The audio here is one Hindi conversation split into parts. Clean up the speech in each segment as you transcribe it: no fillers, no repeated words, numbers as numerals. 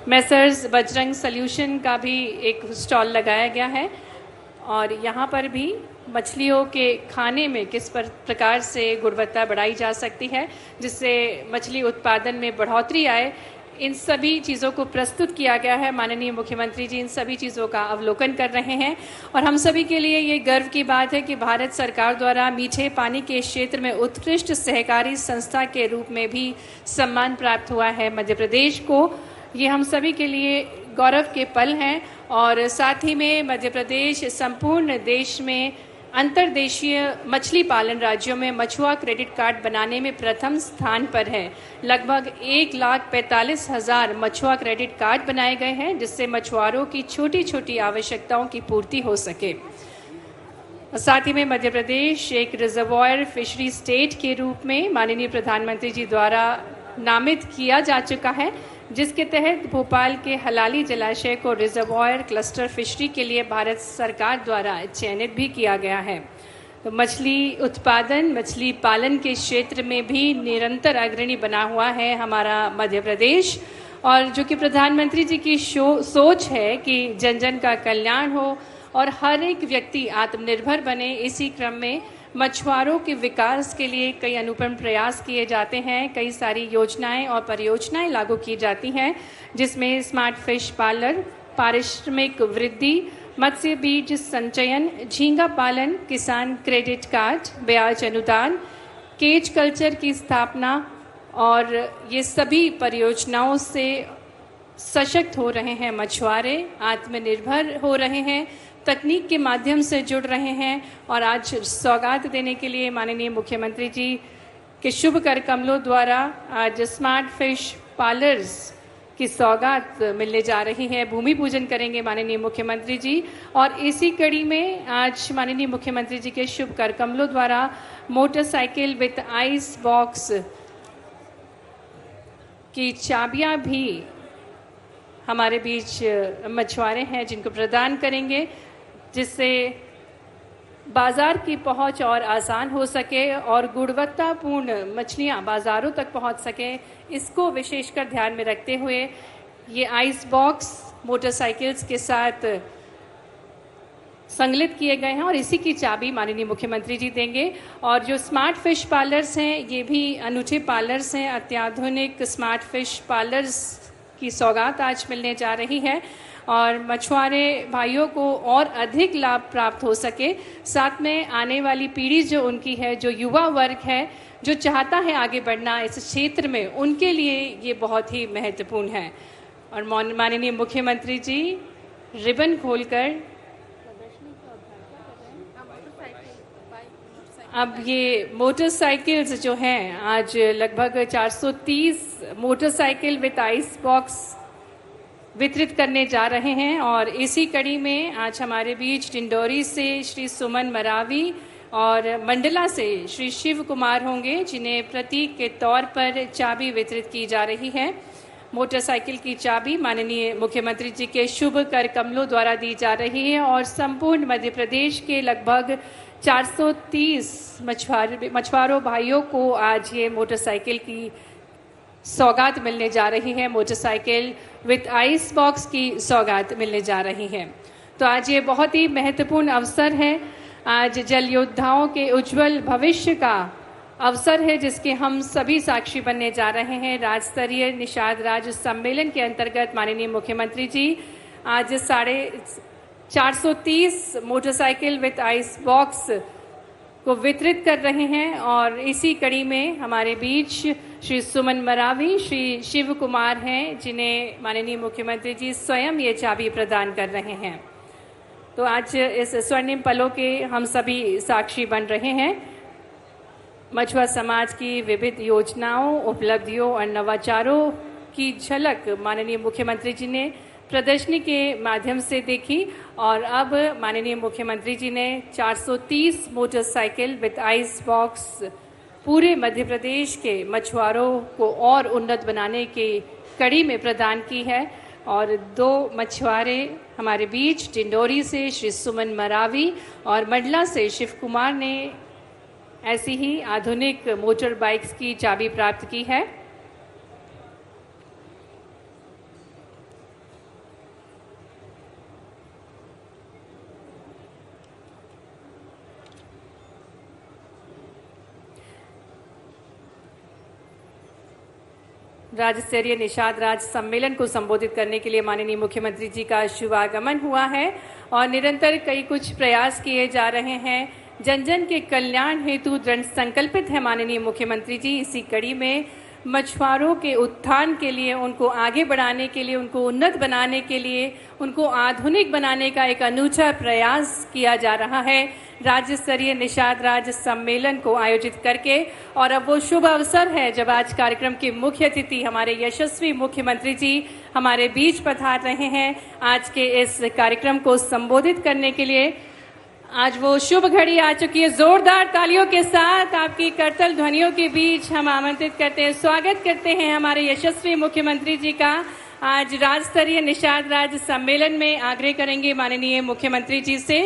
मैसर्स बजरंग सॉल्यूशन का भी एक स्टॉल लगाया गया है और यहाँ पर भी मछलियों के खाने में किस प्रकार से गुणवत्ता बढ़ाई जा सकती है जिससे मछली उत्पादन में बढ़ोतरी आए, इन सभी चीज़ों को प्रस्तुत किया गया है। माननीय मुख्यमंत्री जी इन सभी चीज़ों का अवलोकन कर रहे हैं और हम सभी के लिए ये गर्व की बात है कि भारत सरकार द्वारा मीठे पानी के क्षेत्र में उत्कृष्ट सहकारी संस्था के रूप में भी सम्मान प्राप्त हुआ है मध्य प्रदेश को। ये हम सभी के लिए गौरव के पल हैं और साथ ही में मध्य प्रदेश संपूर्ण देश में अंतर्देशीय मछली पालन राज्यों में मछुआ क्रेडिट कार्ड बनाने में प्रथम स्थान पर है। लगभग 1,45,000 मछुआ क्रेडिट कार्ड बनाए गए हैं जिससे मछुआरों की छोटी छोटी आवश्यकताओं की पूर्ति हो सके। साथ ही में मध्य प्रदेश एक रिजर्वॉयर फिशरी स्टेट के रूप में माननीय प्रधानमंत्री जी द्वारा नामित किया जा चुका है, जिसके तहत भोपाल के हलाली जलाशय को रिजर्वॉयर क्लस्टर फिशरी के लिए भारत सरकार द्वारा चयनित भी किया गया है। तो मछली उत्पादन, मछली पालन के क्षेत्र में भी निरंतर अग्रणी बना हुआ है हमारा मध्य प्रदेश और जो कि प्रधानमंत्री जी की सोच है कि जन जन का कल्याण हो और हर एक व्यक्ति आत्मनिर्भर बने। इसी क्रम में मछुआरों के विकास के लिए कई अनुपम प्रयास किए जाते हैं, कई सारी योजनाएं और परियोजनाएं लागू की जाती हैं जिसमें स्मार्ट फिश पार्लर, पारिश्रमिक वृद्धि, मत्स्य बीज संचयन, झींगा पालन, किसान क्रेडिट कार्ड, ब्याज अनुदान, केज कल्चर की स्थापना और ये सभी परियोजनाओं से सशक्त हो रहे हैं मछुआरे, आत्मनिर्भर हो रहे हैं, तकनीक के माध्यम से जुड़ रहे हैं और आज सौगात देने के लिए माननीय मुख्यमंत्री जी के शुभ कर कमलों द्वारा आज स्मार्ट फिश पार्लर्स की सौगात मिलने जा रही है। भूमि पूजन करेंगे माननीय मुख्यमंत्री जी और इसी कड़ी में आज माननीय मुख्यमंत्री जी के शुभ कर कमलों द्वारा मोटरसाइकिल विद आइस बॉक्स की चाबियां भी हमारे बीच मछुआरे हैं जिनको प्रदान करेंगे, जिससे बाज़ार की पहुंच और आसान हो सके और गुणवत्तापूर्ण मछलियां बाज़ारों तक पहुंच सके। इसको विशेषकर ध्यान में रखते हुए ये आइस बॉक्स मोटरसाइकिल्स के साथ संकलित किए गए हैं और इसी की चाबी माननीय मुख्यमंत्री जी देंगे। और जो स्मार्ट फिश पार्लर्स हैं ये भी अनूठे पार्लर्स हैं, अत्याधुनिक स्मार्ट फिश पार्लर्स की सौगात आज मिलने जा रही है और मछुआरे भाइयों को और अधिक लाभ प्राप्त हो सके। साथ में आने वाली पीढ़ी जो उनकी है, जो युवा वर्ग है जो चाहता है आगे बढ़ना इस क्षेत्र में, उनके लिए ये बहुत ही महत्वपूर्ण है। और माननीय मुख्यमंत्री जी रिबन खोलकर अब ये मोटरसाइकिल्स जो हैं आज लगभग 430 मोटरसाइकिल विद आइस बॉक्स वितरित करने जा रहे हैं और इसी कड़ी में आज हमारे बीच डिंडोरी से श्री सुमन मरावी और मंडला से श्री शिव कुमार होंगे जिन्हें प्रतीक के तौर पर चाबी वितरित की जा रही है। मोटरसाइकिल की चाबी माननीय मुख्यमंत्री जी के शुभ कर कमलों द्वारा दी जा रही है और संपूर्ण मध्य प्रदेश के लगभग 430 मछुआरों भाइयों को आज ये मोटरसाइकिल की सौगात मिलने जा रही है। मोटरसाइकिल विद आइस बॉक्स की सौगात मिलने जा रही है। तो आज ये बहुत ही महत्वपूर्ण अवसर है। आज जल योद्धाओं के उज्जवल भविष्य का अवसर है जिसके हम सभी साक्षी बनने जा रहे हैं। राज्य निषाद राज्य सम्मेलन के अंतर्गत माननीय मुख्यमंत्री जी आज 430 मोटरसाइकिल विद आइस बॉक्स को वितरित कर रहे हैं और इसी कड़ी में हमारे बीच श्री सुमन मरावी, श्री शिव कुमार हैं जिन्हें माननीय मुख्यमंत्री जी स्वयं ये चाबी प्रदान कर रहे हैं। तो आज इस स्वर्णिम पलों के हम सभी साक्षी बन रहे हैं। मछुआ समाज की विविध योजनाओं, उपलब्धियों और नवाचारों की झलक माननीय मुख्यमंत्री जी ने प्रदर्शनी के माध्यम से देखी और अब माननीय मुख्यमंत्री जी ने 430 मोटरसाइकिल विद आइस बॉक्स पूरे मध्य प्रदेश के मछुआरों को और उन्नत बनाने की कड़ी में प्रदान की है। और 2 मछुआरे हमारे बीच डिंडोरी से श्री सुमन मरावी और मंडला से शिव कुमार ने ऐसी ही आधुनिक मोटर बाइक्स की चाबी प्राप्त की है। राज्य स्तरीय निषाद राज्य सम्मेलन को संबोधित करने के लिए माननीय मुख्यमंत्री जी का शुभागमन हुआ है और निरंतर कई कुछ प्रयास किए जा रहे हैं। जन जन के कल्याण हेतु दृढ़ संकल्पित है माननीय मुख्यमंत्री जी। इसी कड़ी में मछुआरों के उत्थान के लिए, उनको आगे बढ़ाने के लिए, उनको उन्नत बनाने के लिए, उनको आधुनिक बनाने का एक अनूठा प्रयास किया जा रहा है राज्य स्तरीय निषाद राज्य सम्मेलन को आयोजित करके। और अब वो शुभ अवसर है जब आज कार्यक्रम के मुख्य अतिथि हमारे यशस्वी मुख्यमंत्री जी हमारे बीच पधार रहे हैं आज के इस कार्यक्रम को संबोधित करने के लिए। आज वो शुभ घड़ी आ चुकी है। जोरदार तालियों के साथ आपकी करतल ध्वनियों के बीच हम आमंत्रित करते हैं, स्वागत करते हैं हमारे यशस्वी मुख्यमंत्री जी का। आज राज्य स्तरीय निषाद राज्य सम्मेलन में आग्रह करेंगे माननीय मुख्यमंत्री जी से,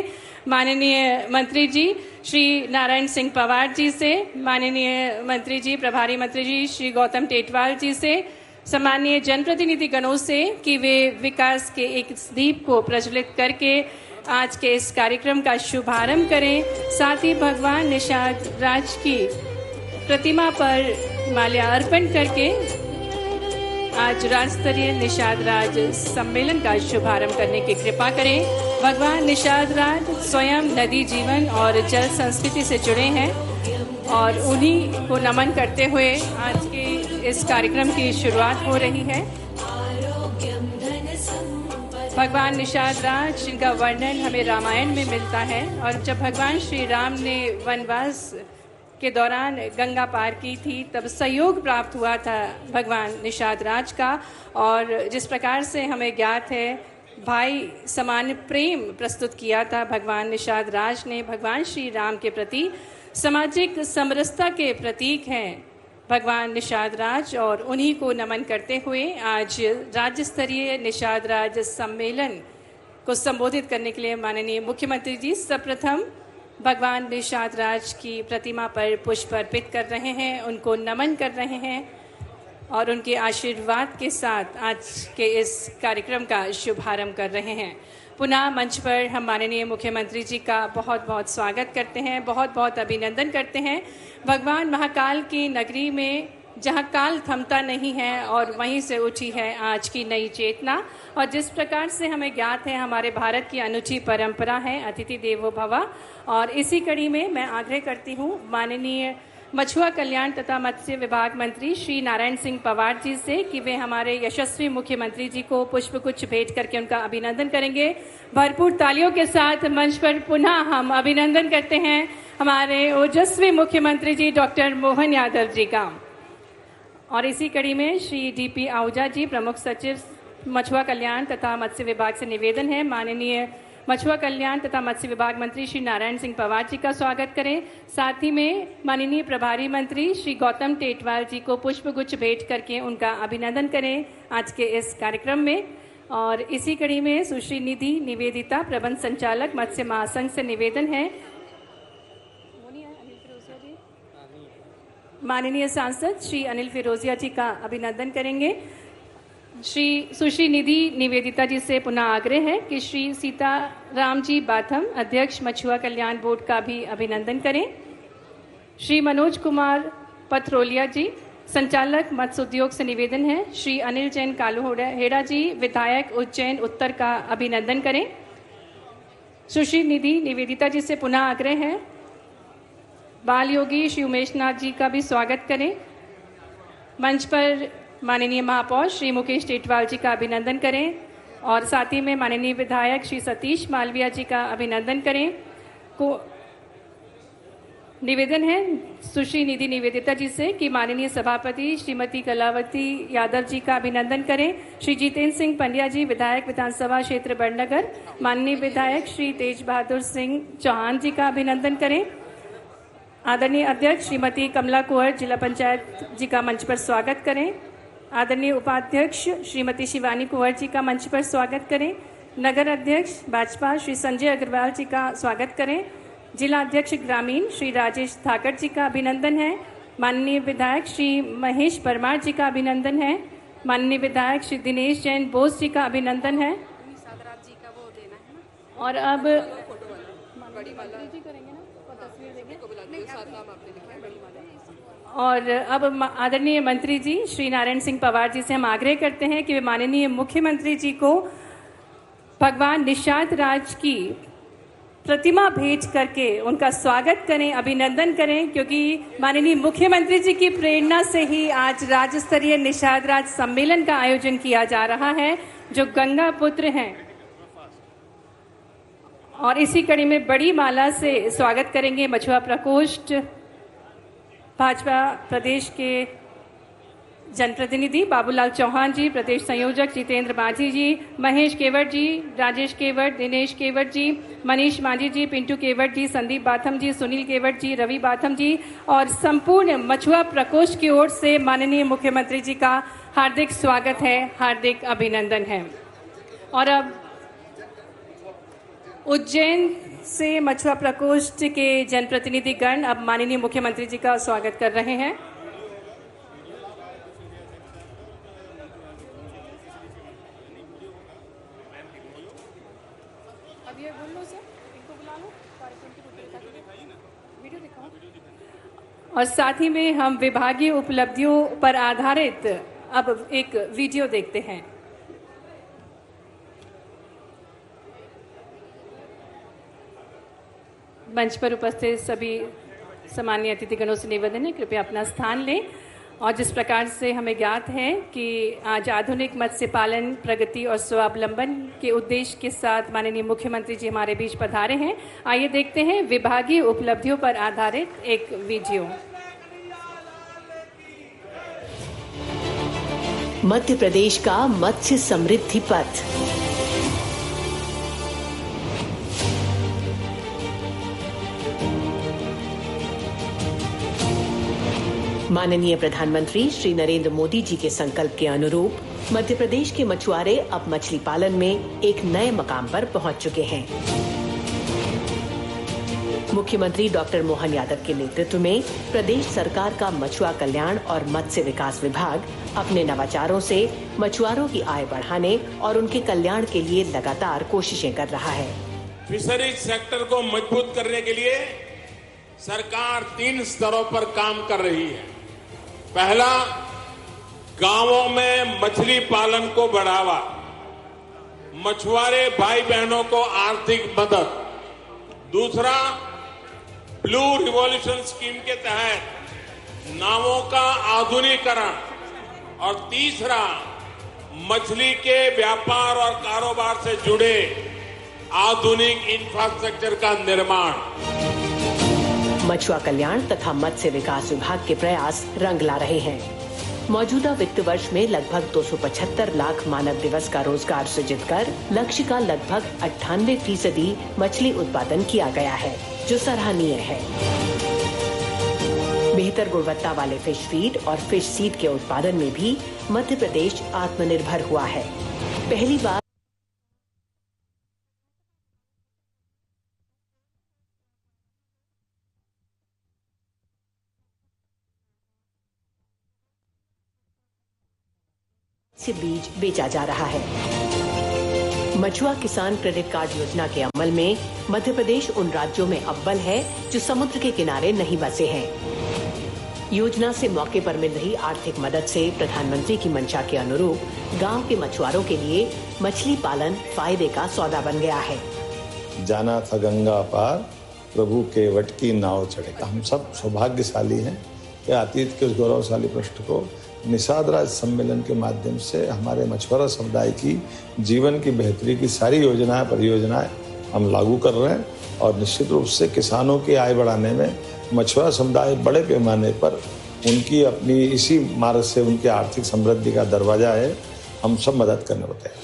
माननीय मंत्री जी श्री नारायण सिंह पवार जी से, माननीय मंत्री जी प्रभारी मंत्री जी श्री गौतम टेटवाल जी से, सम्मानीय जनप्रतिनिधि गणों से कि वे विकास के एक दीप को प्रज्वलित करके आज के इस कार्यक्रम का शुभारंभ करें। साथ ही भगवान निषाद राज की प्रतिमा पर माल्यार्पण करके आज राज्य स्तरीय निषाद राज सम्मेलन का शुभारंभ करने की कृपा करें। भगवान निषाद राज स्वयं नदी जीवन और जल संस्कृति से जुड़े हैं और उन्हीं को नमन करते हुए आज के इस कार्यक्रम की शुरुआत हो रही है। भगवान निषाद राज जिनका वर्णन हमें रामायण में मिलता है और जब भगवान श्री राम ने वनवास के दौरान गंगा पार की थी तब सहयोग प्राप्त हुआ था भगवान निषाद राज का। और जिस प्रकार से हमें ज्ञात है भाई समान प्रेम प्रस्तुत किया था भगवान निषाद राज ने भगवान श्री राम के प्रति। सामाजिक समरसता के प्रतीक हैं भगवान निषाद राज और उन्हीं को नमन करते हुए आज राज्य स्तरीय निषाद राज सम्मेलन को संबोधित करने के लिए माननीय मुख्यमंत्री जी सर्वप्रथम भगवान निषाद राज की प्रतिमा पर पुष्प अर्पित कर रहे हैं, उनको नमन कर रहे हैं और उनके आशीर्वाद के साथ आज के इस कार्यक्रम का शुभारंभ कर रहे हैं। पुनः मंच पर हम माननीय मुख्यमंत्री जी का बहुत बहुत स्वागत करते हैं, बहुत बहुत अभिनंदन करते हैं। भगवान महाकाल की नगरी में जहां काल थमता नहीं है और वहीं से उठी है आज की नई चेतना। और जिस प्रकार से हमें ज्ञात है हमारे भारत की अनूठी परंपरा है अतिथि देवो भव। और इसी कड़ी में मैं आग्रह करती हूँ माननीय मछुआ कल्याण तथा मत्स्य विभाग मंत्री श्री नारायण सिंह पवार जी से कि वे हमारे यशस्वी मुख्यमंत्री जी को पुष्पगुच्छ भेंट करके उनका अभिनंदन करेंगे। भरपूर तालियों के साथ मंच पर पुनः हम अभिनंदन करते हैं हमारे ओजस्वी मुख्यमंत्री जी डॉक्टर मोहन यादव जी का। और इसी कड़ी में श्री डीपी आहूजा जी प्रमुख सचिव मछुआ कल्याण तथा मत्स्य विभाग से निवेदन है माननीय मछुआ कल्याण तथा मत्स्य विभाग मंत्री श्री नारायण सिंह पवार जी का स्वागत करें। साथ ही में माननीय प्रभारी मंत्री श्री गौतम टेटवाल जी को पुष्पगुच्छ भेंट करके उनका अभिनंदन करें आज के इस कार्यक्रम में। और इसी कड़ी में सुश्री निधि निवेदिता प्रबंध संचालक मत्स्य महासंघ से निवेदन है माननीय सांसद श्री अनिल फिरोजिया जी का अभिनंदन करेंगे। श्री सुश्री निधि निवेदिता जी से पुनः आग्रह है कि श्री सीताराम जी बाथम अध्यक्ष मछुआ कल्याण बोर्ड का भी अभिनंदन करें। श्री मनोज कुमार पथरोलिया जी संचालक मत्स्य उद्योग से निवेदन है श्री अनिल जैन कालूहेड़ा जी विधायक उज्जैन उत्तर का अभिनंदन करें। सुश्री निधि निवेदिता जी से पुनः आग्रह है बाल योगी श्री उमेश नाथ जी का भी स्वागत करें। मंच पर माननीय महापौर श्री मुकेश टेटवाल जी का अभिनंदन करें और साथ ही में माननीय विधायक श्री सतीश मालविया जी का अभिनंदन करें। को निवेदन है सुश्री निधि निवेदिता जी से कि माननीय सभापति श्रीमती कलावती यादव जी का अभिनंदन करें। श्री जितेंद्र सिंह पंड्या जी विधायक विधानसभा क्षेत्र बड़नगर माननीय विधायक श्री तेज बहादुर सिंह चौहान जी का अभिनंदन करें। आदरणीय अध्यक्ष श्रीमती कमला कुंवर जिला पंचायत जी का मंच पर स्वागत करें। आदरणीय उपाध्यक्ष श्रीमती शिवानी कुंवर जी का मंच पर स्वागत करें। नगर अध्यक्ष भाजपा श्री संजय अग्रवाल जी का स्वागत करें। जिला अध्यक्ष ग्रामीण श्री राजेश धाकड़ जी का अभिनंदन है। माननीय विधायक श्री महेश परमार जी का अभिनंदन है। माननीय विधायक श्री दिनेश जैन बोस जी का अभिनंदन है। और अब और अब आदरणीय मंत्री जी श्री नारायण सिंह पवार जी से हम आग्रह करते हैं कि वे माननीय मुख्यमंत्री जी को भगवान निषाद राज की प्रतिमा भेंट करके उनका स्वागत करें, अभिनंदन करें, क्योंकि माननीय मुख्यमंत्री जी की प्रेरणा से ही आज राज्य स्तरीय निषाद राज सम्मेलन का आयोजन किया जा रहा है, जो गंगा पुत्र हैं। और इसी कड़ी में बड़ी माला से स्वागत करेंगे मछुआ प्रकोष्ठ भाजपा प्रदेश के जनप्रतिनिधि बाबूलाल चौहान जी, प्रदेश संयोजक जितेंद्र माझी जी, महेश केवट जी, राजेश केवट, दिनेश केवट जी, मनीष माझी जी, पिंटू केवट जी, संदीप बाथम जी, सुनील केवट जी, रवि बाथम जी और संपूर्ण मछुआ प्रकोष्ठ की ओर से माननीय मुख्यमंत्री जी का हार्दिक स्वागत है, हार्दिक अभिनंदन है। और अब उज्जैन से मछुआ प्रकोष्ठ के जनप्रतिनिधि गण अब माननीय मुख्यमंत्री जी का स्वागत कर रहे हैं। अब ये बोल लो सर, इनको बुला लो, कार्यक्रम की रूपरेखा वीडियो दिखाओ। और साथ ही में हम विभागीय उपलब्धियों पर आधारित अब एक वीडियो देखते हैं। मंच पर उपस्थित सभी सम्मानीय अतिथिगणों से निवेदन है कृपया अपना स्थान लें। और जिस प्रकार से हमें ज्ञात है कि आज आधुनिक मत्स्य पालन प्रगति और स्वावलंबन के उद्देश्य के साथ माननीय मुख्यमंत्री जी हमारे बीच पधारे हैं, आइए देखते हैं विभागीय उपलब्धियों पर आधारित एक वीडियो। मध्य प्रदेश का मत्स्य समृद्धि पथ। माननीय प्रधानमंत्री श्री नरेंद्र मोदी जी के संकल्प के अनुरूप मध्य प्रदेश के मछुआरे अब मछली पालन में एक नए मकाम पर पहुंच चुके हैं। मुख्यमंत्री डॉक्टर मोहन यादव के नेतृत्व में प्रदेश सरकार का मछुआ कल्याण और मत्स्य विकास विभाग अपने नवाचारों से मछुआरों की आय बढ़ाने और उनके कल्याण के लिए लगातार कोशिशें कर रहा है। फिशरीज सेक्टर को मजबूत करने के लिए सरकार 3 स्तरों पर काम कर रही है। पहला, गांवों में मछली पालन को बढ़ावा, मछुआरे भाई बहनों को आर्थिक मदद। दूसरा, ब्लू रिवॉल्यूशन स्कीम के तहत नावों का आधुनिकीकरण। और तीसरा, मछली के व्यापार और कारोबार से जुड़े आधुनिक इंफ्रास्ट्रक्चर का निर्माण। मछुआ कल्याण तथा मत्स्य विकास विभाग के प्रयास रंग ला रहे हैं। मौजूदा वित्त वर्ष में लगभग 275 लाख मानव दिवस का रोजगार सृजित कर लक्ष्य का लगभग 98% मछली उत्पादन किया गया है, जो सराहनीय है। बेहतर गुणवत्ता वाले फिश फीड और फिश सीड के उत्पादन में भी मध्य प्रदेश आत्मनिर्भर हुआ है। पहली बार से बीज बेचा जा रहा है। मछुआ किसान क्रेडिट कार्ड योजना के अमल में मध्य प्रदेश उन राज्यों में अव्वल है जो समुद्र के किनारे नहीं बसे हैं। योजना से मौके पर मिल रही आर्थिक मदद से प्रधानमंत्री की मंशा के अनुरूप गांव के मछुआरों के लिए मछली पालन फायदे का सौदा बन गया है। जाना था गंगा पार, प्रभु के वट की नाव चढ़े। हम सब सौभाग्यशाली हैं कि अतीत के उस गौरवशाली पृष्ठ को निषाद राज सम्मेलन के माध्यम से हमारे मछुआरा समुदाय की जीवन की बेहतरी की सारी योजनाएं परियोजनाएं हम लागू कर रहे हैं। और निश्चित रूप से किसानों की आय बढ़ाने में मछुआरा समुदाय बड़े पैमाने पर उनकी अपनी इसी मार्ग से उनकी आर्थिक समृद्धि का दरवाजा है। हम सब मदद करने होते हैं।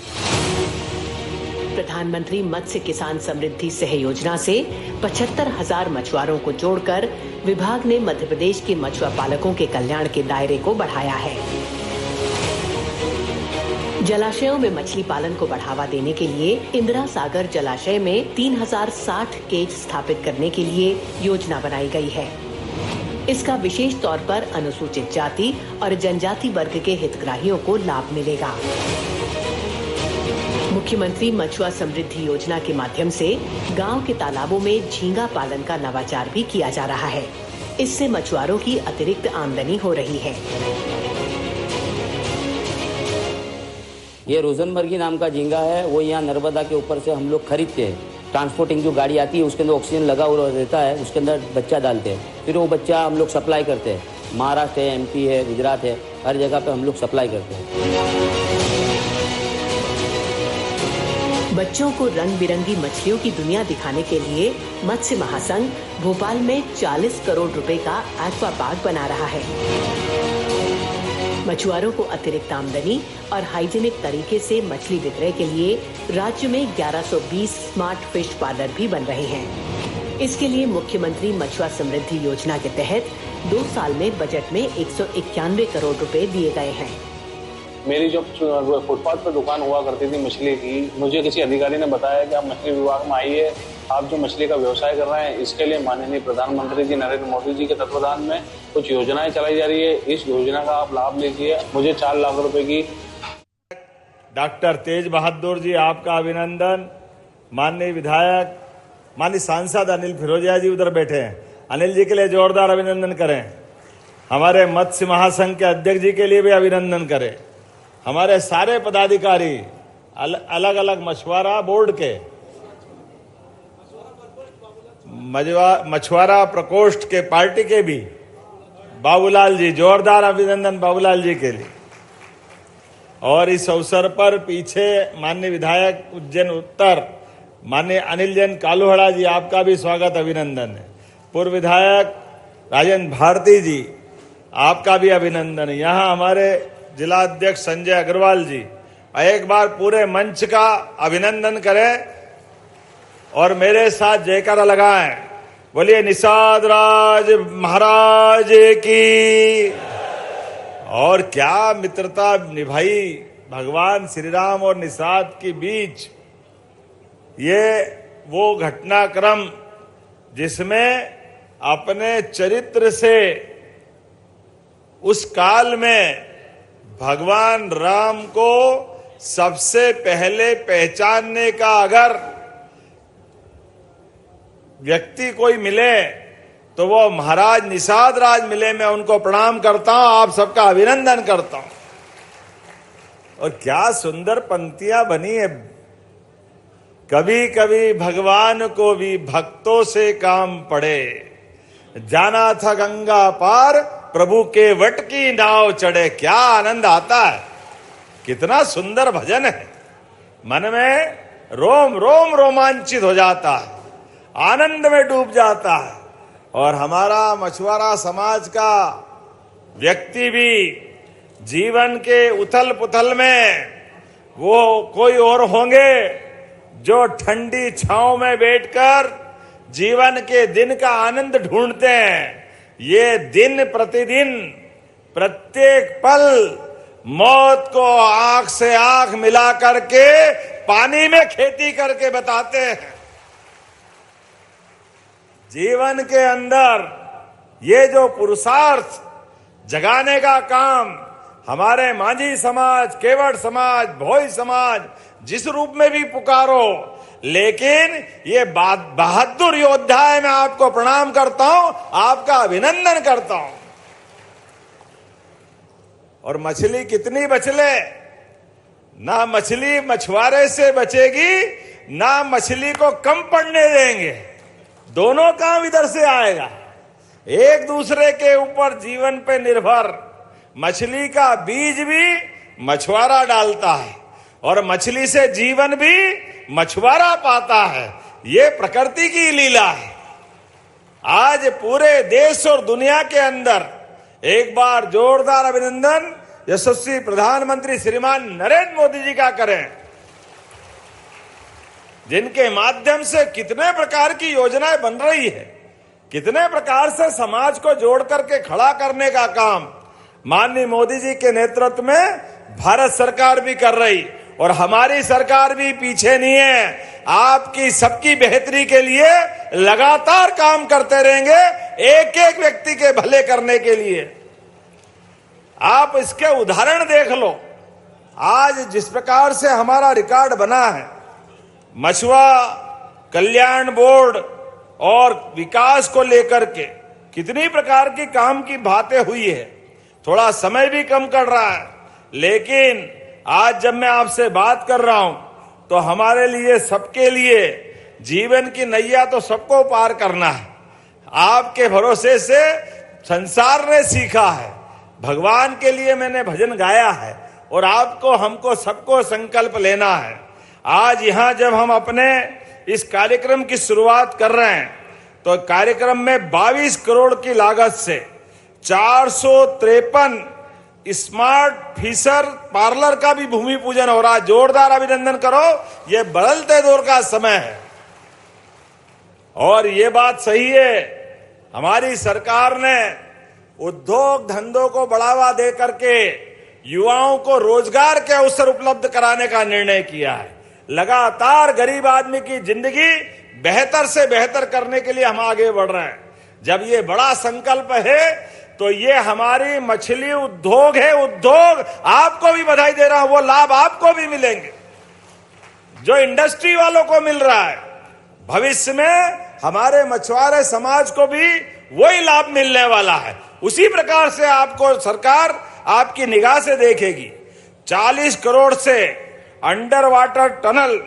प्रधानमंत्री मत्स्य किसान समृद्धि सह योजना से 75,000 मछुआरों को जोड़कर विभाग ने मध्य प्रदेश के मछुआ पालकों के कल्याण के दायरे को बढ़ाया है। जलाशयों में मछली पालन को बढ़ावा देने के लिए इंदिरा सागर जलाशय में 3060 केज स्थापित करने के लिए योजना बनाई गई है। इसका विशेष तौर पर अनुसूचित जाति और जनजाति वर्ग के हितग्राहियों को लाभ मिलेगा। मुख्यमंत्री मछुआ समृद्धि योजना के माध्यम से गांव के तालाबों में झींगा पालन का नवाचार भी किया जा रहा है। इससे मछुआरों की अतिरिक्त आमदनी हो रही है। ये रोजनबर्गी नाम का झींगा है, वो यहाँ नर्मदा के ऊपर से हम लोग खरीदते हैं। ट्रांसपोर्टिंग जो गाड़ी आती है उसके अंदर ऑक्सीजन लगा हुआ रहता है, उसके अंदर बच्चा डालते हैं, फिर वो बच्चा हम लोग सप्लाई करते हैं। महाराष्ट्र है, MP है, गुजरात है, हर जगह पे हम लोग सप्लाई करते हैं। बच्चों को रंग बिरंगी मछलियों की दुनिया दिखाने के लिए मत्स्य महासंघ भोपाल में 40 करोड़ रुपए का एक्वा पार्क बना रहा है। मछुआरों को अतिरिक्त आमदनी और हाइजीनिक तरीके से मछली विक्रय के लिए राज्य में 1120 स्मार्ट फिश पार्लर भी बन रहे हैं। इसके लिए मुख्यमंत्री मछुआ समृद्धि योजना के तहत 2 साल में बजट में 191 करोड़ रुपए दिए गए हैं। मेरी जो फुटपाथ पर दुकान हुआ करती थी मछली की, मुझे किसी अधिकारी ने बताया कि आप मछली विभाग में आइए, आप जो मछली का व्यवसाय कर रहे हैं इसके लिए माननीय प्रधानमंत्री जी नरेंद्र मोदी जी के तत्वाधान में कुछ योजनाएं चलाई जा रही है, इस योजना का आप लाभ लीजिए। मुझे 4 लाख रुपए की। डॉक्टर तेज बहादुर जी, आपका अभिनंदन। माननीय विधायक, माननीय सांसद अनिल फिरोजिया जी उधर बैठे हैं, अनिल जी के लिए जोरदार अभिनंदन करें। हमारे मत्स्य महासंघ के अध्यक्ष जी के लिए भी अभिनंदन करें। हमारे सारे पदाधिकारी, अलग अलग मछुआरा बोर्ड के, मछुआरा प्रकोष्ठ के पार्टी के भी, बाबूलाल जी, जोरदार अभिनंदन बाबूलाल जी के लिए। और इस अवसर पर पीछे माननीय विधायक उज्जैन उत्तर माननीय अनिल जैन कालूहड़ा जी, आपका भी स्वागत अभिनंदन है। पूर्व विधायक राजेंद्र भारती जी, आपका भी अभिनंदन है। यहाँ हमारे जिला अध्यक्ष संजय अग्रवाल जी, एक बार पूरे मंच का अभिनंदन करें और मेरे साथ जयकारा लगाएं। बोलिए निषाद राज महाराज की। और क्या मित्रता निभाई भगवान श्री राम और निषाद के बीच। ये वो घटनाक्रम जिसमें अपने चरित्र से उस काल में भगवान राम को सबसे पहले पहचानने का अगर व्यक्ति कोई मिले तो वो महाराज निषाद राज मिले। मैं उनको प्रणाम करता हूं, आप सबका अभिनंदन करता हूं। और क्या सुंदर पंक्तियां बनी है। कभी कभी भगवान को भी भक्तों से काम पड़े, जाना था गंगा पार प्रभु के वट की नाव चढ़े। क्या आनंद आता है, कितना सुंदर भजन है। मन में रोम रोम रोमांचित हो जाता है, आनंद में डूब जाता है। और हमारा मछुआरा समाज का व्यक्ति भी जीवन के उथल पुथल में वो कोई और होंगे जो ठंडी छांव में बैठकर जीवन के दिन का आनंद ढूंढते हैं। ये दिन प्रतिदिन प्रत्येक पल मौत को आंख से आंख मिला करके पानी में खेती करके बताते हैं। जीवन के अंदर ये जो पुरुषार्थ जगाने का काम हमारे मांझी समाज, केवट समाज, भोई समाज जिस रूप में भी पुकारो, लेकिन ये बहादुर योद्धा है। मैं आपको प्रणाम करता हूं, आपका अभिनंदन करता हूं। और मछली कितनी बचले, ना मछली मछुआरे से बचेगी, ना मछली को कम पड़ने देंगे। दोनों काम इधर से आएगा, एक दूसरे के ऊपर जीवन पे निर्भर। मछली का बीज भी मछुआरा डालता है और मछली से जीवन भी मछुआरा पाता है। ये प्रकृति की लीला है। आज पूरे देश और दुनिया के अंदर एक बार जोरदार अभिनंदन यशस्वी प्रधानमंत्री श्रीमान नरेंद्र मोदी जी का करें, जिनके माध्यम से कितने प्रकार की योजनाएं बन रही है, कितने प्रकार से समाज को जोड़ करके खड़ा करने का काम माननीय मोदी जी के नेतृत्व में भारत सरकार भी कर रही। और हमारी सरकार भी पीछे नहीं है, आपकी सबकी बेहतरी के लिए लगातार काम करते रहेंगे, एक एक व्यक्ति के भले करने के लिए। आप इसके उदाहरण देख लो, आज जिस प्रकार से हमारा रिकॉर्ड बना है, मछुआ कल्याण बोर्ड और विकास को लेकर के कितनी प्रकार की काम की बातें हुई है, थोड़ा समय भी कम कर रहा है, लेकिन आज जब मैं आपसे बात कर रहा हूं तो हमारे लिए, सबके लिए जीवन की नैया तो सबको पार करना है। आपके भरोसे से संसार ने सीखा है, भगवान के लिए मैंने भजन गाया है और आपको, हमको, सबको संकल्प लेना है। आज यहां जब हम अपने इस कार्यक्रम की शुरुआत कर रहे हैं तो कार्यक्रम में 22 करोड़ की लागत से 453 स्मार्ट फीचर पार्लर का भी भूमि पूजन हो रहा है। जोरदार अभिनंदन करो, ये बदलते दौर का समय है। और ये बात सही है, हमारी सरकार ने उद्योग धंधों को बढ़ावा दे करके युवाओं को रोजगार के अवसर उपलब्ध कराने का निर्णय किया है। लगातार गरीब आदमी की जिंदगी बेहतर से बेहतर करने के लिए हम आगे बढ़ रहे हैं। जब ये बड़ा संकल्प है तो ये हमारी मछली उद्योग है, उद्योग आपको भी बधाई दे रहा हूं, वो लाभ आपको भी मिलेंगे जो इंडस्ट्री वालों को मिल रहा है। भविष्य में हमारे मछुआरे समाज को भी वही लाभ मिलने वाला है। उसी प्रकार से आपको सरकार आपकी निगाह से देखेगी। 40 करोड़ से अंडर वाटर टनल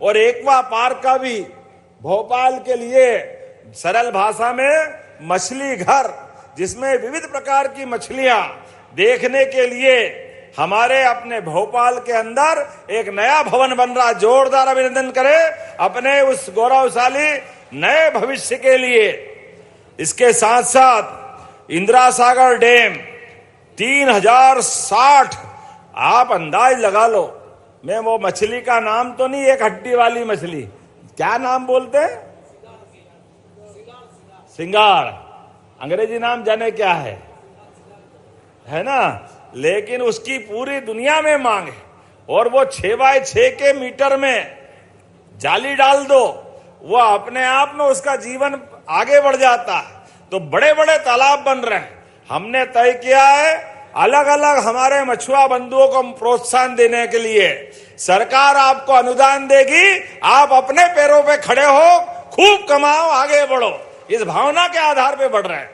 और एक्वा पार्क का भी भोपाल के लिए, सरल भाषा में मछली घर, जिसमें विविध प्रकार की मछलियां देखने के लिए हमारे अपने भोपाल के अंदर एक नया भवन बन रहा। जोरदार अभिनंदन करें अपने उस गौरवशाली नए भविष्य के लिए। इसके साथ साथ इंदिरा सागर डैम 3060, आप अंदाज लगा लो, मैं वो मछली का नाम तो नहीं, एक हड्डी वाली मछली, क्या नाम बोलते हैं? सिंगार। अंग्रेजी नाम जाने क्या है ना, लेकिन उसकी पूरी दुनिया में मांग है। और वो 6x6 के मीटर में जाली डाल दो, वो अपने आप में उसका जीवन आगे बढ़ जाता है। तो बड़े बड़े तालाब बन रहे हैं। हमने तय किया है अलग अलग हमारे मछुआ बंधुओं को प्रोत्साहन देने के लिए सरकार आपको अनुदान देगी। आप अपने पैरों पे खड़े हो, खूब कमाओ, आगे बढ़ो, इस भावना के आधार पे बढ़ रहे हैं।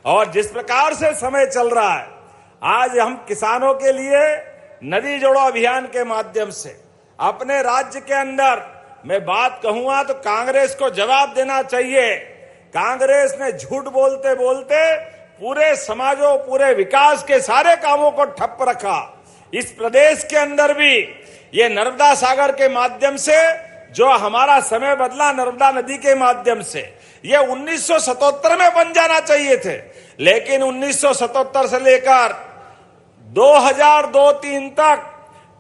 और जिस प्रकार से समय चल रहा है, आज हम किसानों के लिए नदी जोड़ो अभियान के माध्यम से अपने राज्य के अंदर, मैं बात कहूंगा तो कांग्रेस को जवाब देना चाहिए। कांग्रेस ने झूठ बोलते बोलते पूरे समाजों, पूरे विकास के सारे कामों को ठप रखा। इस प्रदेश के अंदर भी ये नर्मदा सागर के माध्यम से जो हमारा समय बदला, नर्मदा नदी के माध्यम से, ये 1977 में बन जाना चाहिए थे, लेकिन 1977 से लेकर 2002-03 तक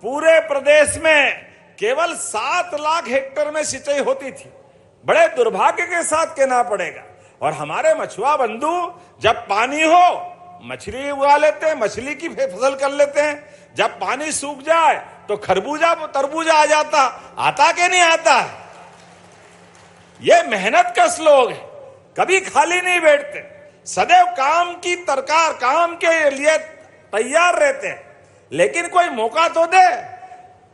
पूरे प्रदेश में केवल 7 लाख हेक्टेयर में सिंचाई होती थी। बड़े दुर्भाग्य के साथ कहना पड़ेगा। और हमारे मछुआ बंधु जब पानी हो मछली उगा लेते हैं, मछली की फसल कर लेते हैं। जब पानी सूख जाए तो खरबूजा तरबूजा आ जाता, आता के नहीं आता। ये मेहनत कश लोग हैं, कभी खाली नहीं बैठते, सदैव काम की तरकार, काम के लिए तैयार रहते हैं। लेकिन कोई मौका तो दे।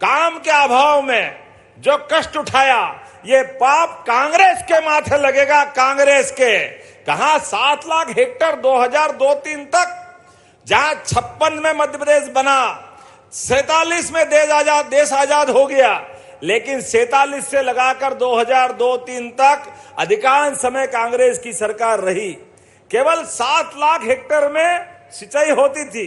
काम के अभाव में जो कष्ट उठाया, ये पाप कांग्रेस के माथे लगेगा। कांग्रेस के कहां 7 लाख हेक्टेयर 2002-03 तक, जहां 56 में मध्य प्रदेश बना, 47 में देश आजाद हो गया, लेकिन 47 से लगाकर 2002-03 तक अधिकांश समय कांग्रेस की सरकार रही। केवल 7 लाख हेक्टेयर में सिंचाई होती थी।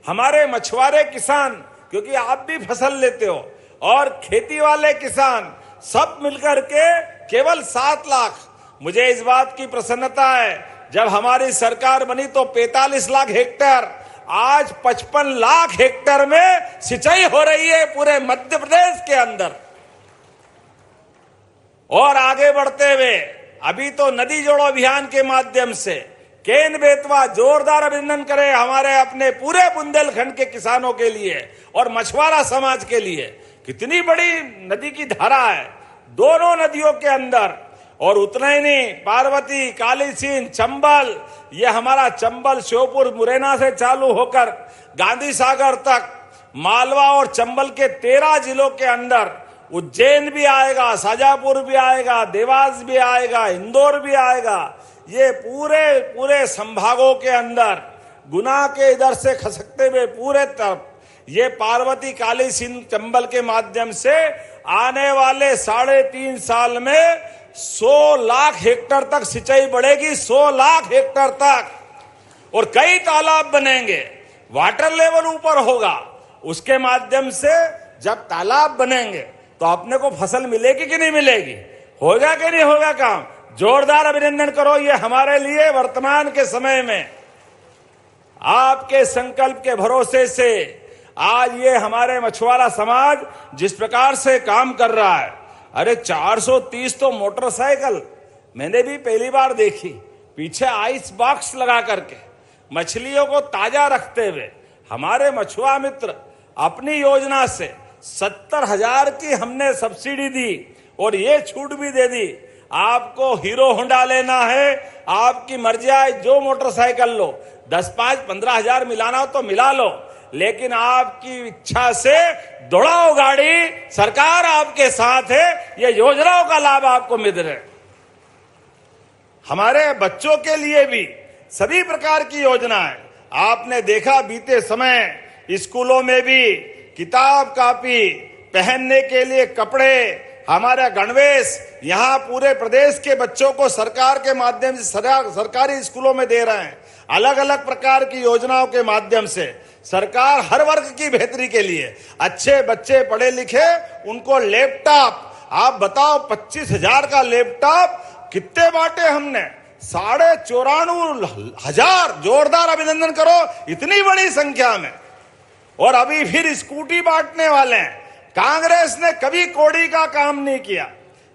हमारे मछुआरे किसान, क्योंकि आप भी फसल लेते हो, और खेती वाले किसान सब मिलकर के केवल 7 लाख। मुझे इस बात की प्रसन्नता है, जब हमारी सरकार बनी तो 45 लाख हेक्टेयर, आज 55 लाख हेक्टेयर में सिंचाई हो रही है पूरे मध्य प्रदेश के अंदर। और आगे बढ़ते हुए अभी तो नदी जोड़ो अभियान के माध्यम से केन बेतवा, जोरदार अभिनंदन करें हमारे अपने पूरे बुंदेलखंड के किसानों के लिए और मछुआरा समाज के लिए। कितनी बड़ी नदी की धारा है दोनों नदियों के अंदर। और उतना ही नहीं, पार्वती, काली सिंध, चंबल, ये हमारा चंबल, श्योपुर, मुरैना से चालू होकर गांधी सागर तक, मालवा और चंबल के 13 जिलों के अंदर उज्जैन भी आएगा, शाजापुर भी आएगा, देवास भी आएगा, इंदौर भी आएगा। ये पूरे पूरे संभागों के अंदर गुना के इधर से खसकते हुए पूरे तरफ ये पार्वती काली सिंध चंबल के माध्यम से आने वाले 3.5 साल में 100 लाख हेक्टेयर तक सिंचाई बढ़ेगी, 100 लाख हेक्टेयर तक, और कई तालाब बनेंगे, वाटर लेवल ऊपर होगा। उसके माध्यम से जब तालाब बनेंगे तो अपने को फसल मिलेगी कि नहीं मिलेगी, होगा कि नहीं होगा काम। जोरदार अभिनंदन करो। ये हमारे लिए वर्तमान के समय में आपके संकल्प के भरोसे से आज ये हमारे मछुआरा समाज जिस प्रकार से काम कर रहा है, अरे 430 तो मोटरसाइकिल मैंने भी पहली बार देखी, पीछे आइस बॉक्स लगा करके मछलियों को ताजा रखते हुए हमारे मछुआ मित्र अपनी योजना से 70,000 की हमने सब्सिडी दी और ये छूट भी दे दी, आपको हीरो होंडा लेना है, आपकी मर्जी आए जो मोटरसाइकिल लो, 10, 5, 15,000 मिलाना हो तो मिला लो, लेकिन आपकी इच्छा से दौड़ाओ गाड़ी, सरकार आपके साथ है, ये योजनाओं का लाभ आपको मिल रहा है। हमारे बच्चों के लिए भी सभी प्रकार की योजनाएं आपने देखा, बीते समय स्कूलों में भी किताब कापी, पहनने के लिए कपड़े, हमारा गणवेश यहाँ पूरे प्रदेश के बच्चों को सरकार के माध्यम से सरकारी स्कूलों में दे रहे हैं। अलग अलग प्रकार की योजनाओं के माध्यम से सरकार हर वर्ग की बेहतरी के लिए अच्छे बच्चे पढ़े लिखे उनको लैपटॉप, आप बताओ 25,000 का लैपटॉप कितने बांटे हमने, 94,500, जोरदार अभिनंदन करो इतनी बड़ी संख्या में। और अभी फिर स्कूटी बांटने वाले हैं। कांग्रेस ने कभी कौड़ी का काम नहीं किया,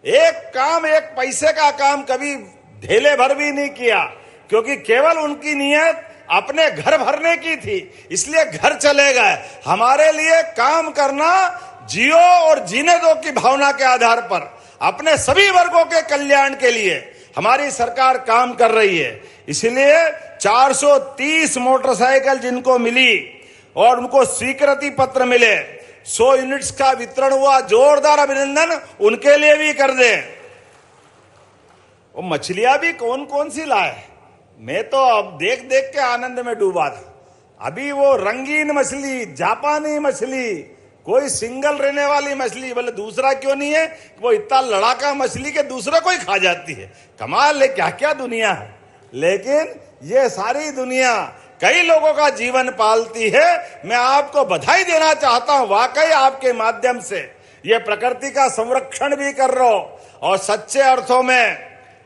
एक काम एक पैसे का काम कभी ढेले भर भी नहीं किया, क्योंकि केवल उनकी नीयत अपने घर भरने की थी, इसलिए घर चले गए। हमारे लिए काम करना जियो और जीने दो की भावना के आधार पर अपने सभी वर्गों के कल्याण के लिए हमारी सरकार काम कर रही है। इसलिए 430 मोटरसाइकिल जिनको मिली और उनको स्वीकृति पत्र मिले, 100 यूनिट्स का वितरण हुआ, जोरदार अभिनंदन उनके लिए भी कर दें। वो मछलियां भी कौन कौन सी लाए, मैं तो अब देख देख के आनंद में डूबा था। अभी वो रंगीन मछली, जापानी मछली, कोई सिंगल रहने वाली मछली, बोले दूसरा क्यों नहीं है, वो इतना लड़ाका मछली के दूसरा कोई खा जाती है। कमाल है, क्या क्या दुनिया है। लेकिन ये सारी दुनिया कई लोगों का जीवन पालती है। मैं आपको बधाई देना चाहता हूं, वाकई आपके माध्यम से ये प्रकृति का संरक्षण भी कर रहे हो और सच्चे अर्थों में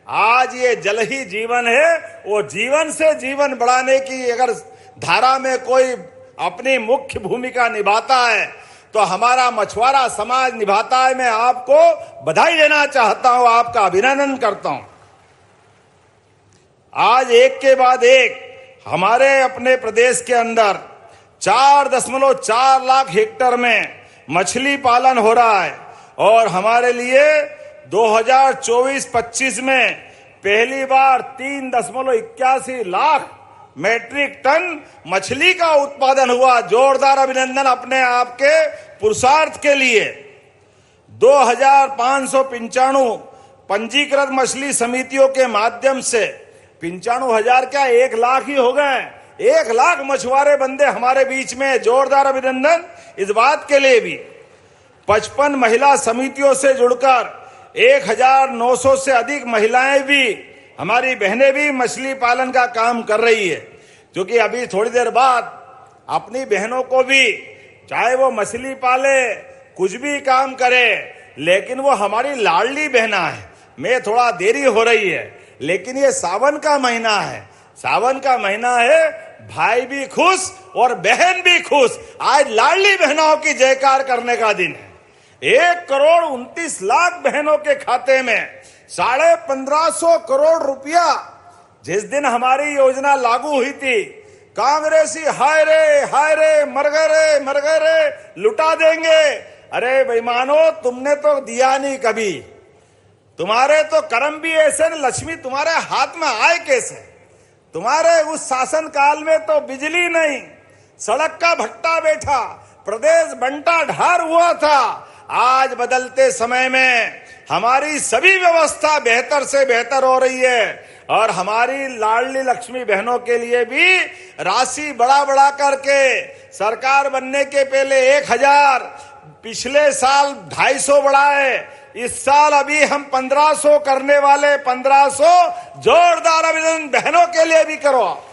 आज ये जल ही जीवन है। वो जीवन से जीवन बढ़ाने की अगर धारा में कोई अपनी मुख्य भूमिका निभाता है तो हमारा मछुआरा समाज निभाता है। मैं आपको बधाई देना चाहता हूं, आपका अभिनंदन करता हूं। आज एक के बाद एक हमारे अपने प्रदेश के अंदर 4.4 लाख हेक्टेयर में मछली पालन हो रहा है और हमारे लिए 2024-25 में पहली बार 3.81 लाख मैट्रिक टन मछली का उत्पादन हुआ। जोरदार अभिनंदन अपने आपके पुरुषार्थ के लिए। 2,595 पंजीकृत मछली समितियों के माध्यम से 95,000 क्या 1 लाख ही हो गए। 1 लाख मछुआरे बंदे हमारे बीच में, जोरदार अभिनंदन इस बात के लिए भी। 55 महिला समितियों से जुड़कर 1,900 से अधिक महिलाएं भी, हमारी बहनें भी मछली पालन का काम कर रही है। क्योंकि अभी थोड़ी देर बाद अपनी बहनों को भी, चाहे वो मछली पाले, कुछ भी काम करे, लेकिन वो हमारी लाडली बहना है। मैं थोड़ा देरी हो रही है, लेकिन ये सावन का महीना है, सावन का महीना है, भाई भी खुश और बहन भी खुश। आज लाडली बहनों की जयकार करने का दिन है। 1,29,00,000 बहनों के खाते में 1,550 करोड़ रुपया जिस दिन हमारी योजना लागू हुई थी, कांग्रेसी हाय रे मर गए रे लुटा देंगे। अरे बेईमानो, तुमने तो दिया नहीं कभी, तुम्हारे तो कर्म भी ऐसे न, लक्ष्मी तुम्हारे हाथ में आए कैसे। तुम्हारे उस शासन काल में तो बिजली नहीं, सड़क का भट्टा बैठा, प्रदेश बंटा ढार हुआ था। आज बदलते समय में हमारी सभी व्यवस्था बेहतर से बेहतर हो रही है। और हमारी लाडली लक्ष्मी बहनों के लिए भी राशि बढ़ा करके सरकार बनने के पहले 1000, पिछले साल 250 बढ़ाए, इस साल अभी हम 1500 करने वाले, 1500 जोरदार अभिनंदन बहनों के लिए भी करो।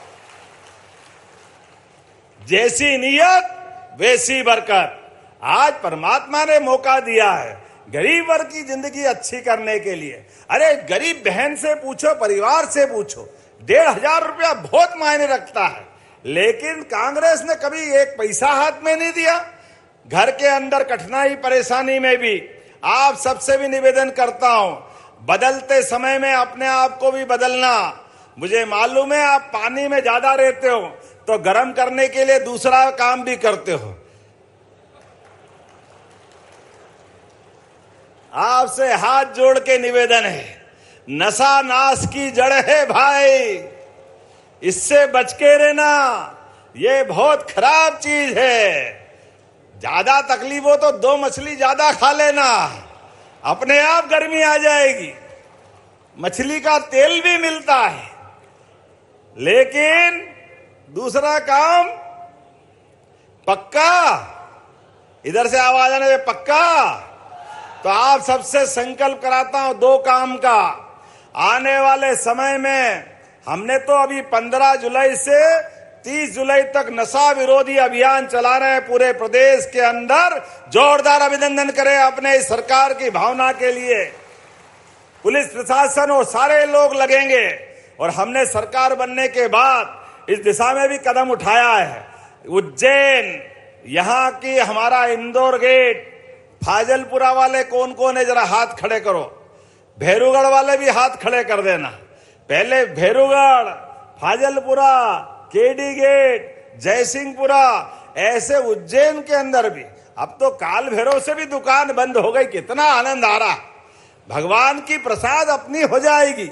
जैसी नीयत वैसी बरकत। आज परमात्मा ने मौका दिया है गरीब वर्ग की जिंदगी अच्छी करने के लिए। अरे गरीब बहन से पूछो, परिवार से पूछो, 1500 रुपया बहुत मायने रखता है, लेकिन कांग्रेस ने कभी एक पैसा हाथ में नहीं दिया। घर के अंदर कठिनाई परेशानी में भी आप सबसे भी निवेदन करता हूं, बदलते समय में अपने आप को भी बदलना। मुझे मालूम है आप पानी में ज्यादा रहते हो तो गर्म करने के लिए दूसरा काम भी करते हो। आपसे हाथ जोड़ के निवेदन है, नशा नाश की जड़ है भाई, इससे बच के रहना, ये बहुत खराब चीज है। ज्यादा तकलीफ हो तो 2 मछली ज्यादा खा लेना, अपने आप गर्मी आ जाएगी। मछली का तेल भी मिलता है, लेकिन दूसरा काम पक्का, इधर से आवाज आने में पक्का। तो आप सबसे संकल्प कराता हूं 2 काम का। आने वाले समय में हमने तो अभी 15 जुलाई से 30 जुलाई तक नशा विरोधी अभियान चला रहे हैं पूरे प्रदेश के अंदर। जोरदार अभिनंदन करें अपने इस सरकार की भावना के लिए। पुलिस प्रशासन और सारे लोग लगेंगे और हमने सरकार बनने के बाद इस दिशा में भी कदम उठाया है। उज्जैन, यहाँ की हमारा इंदौर गेट, फाजलपुरा वाले कौन कौन है जरा हाथ खड़े करो, भैरूगढ़ वाले भी हाथ खड़े कर देना। पहले भैरूगढ़, फाजलपुरा, केडी गेट, जयसिंहपुरा, ऐसे उज्जैन के अंदर भी। अब तो काल भैरव से भी दुकान बंद हो गई, कितना आनंद आ रहा। भगवान की प्रसाद अपनी हो जाएगी,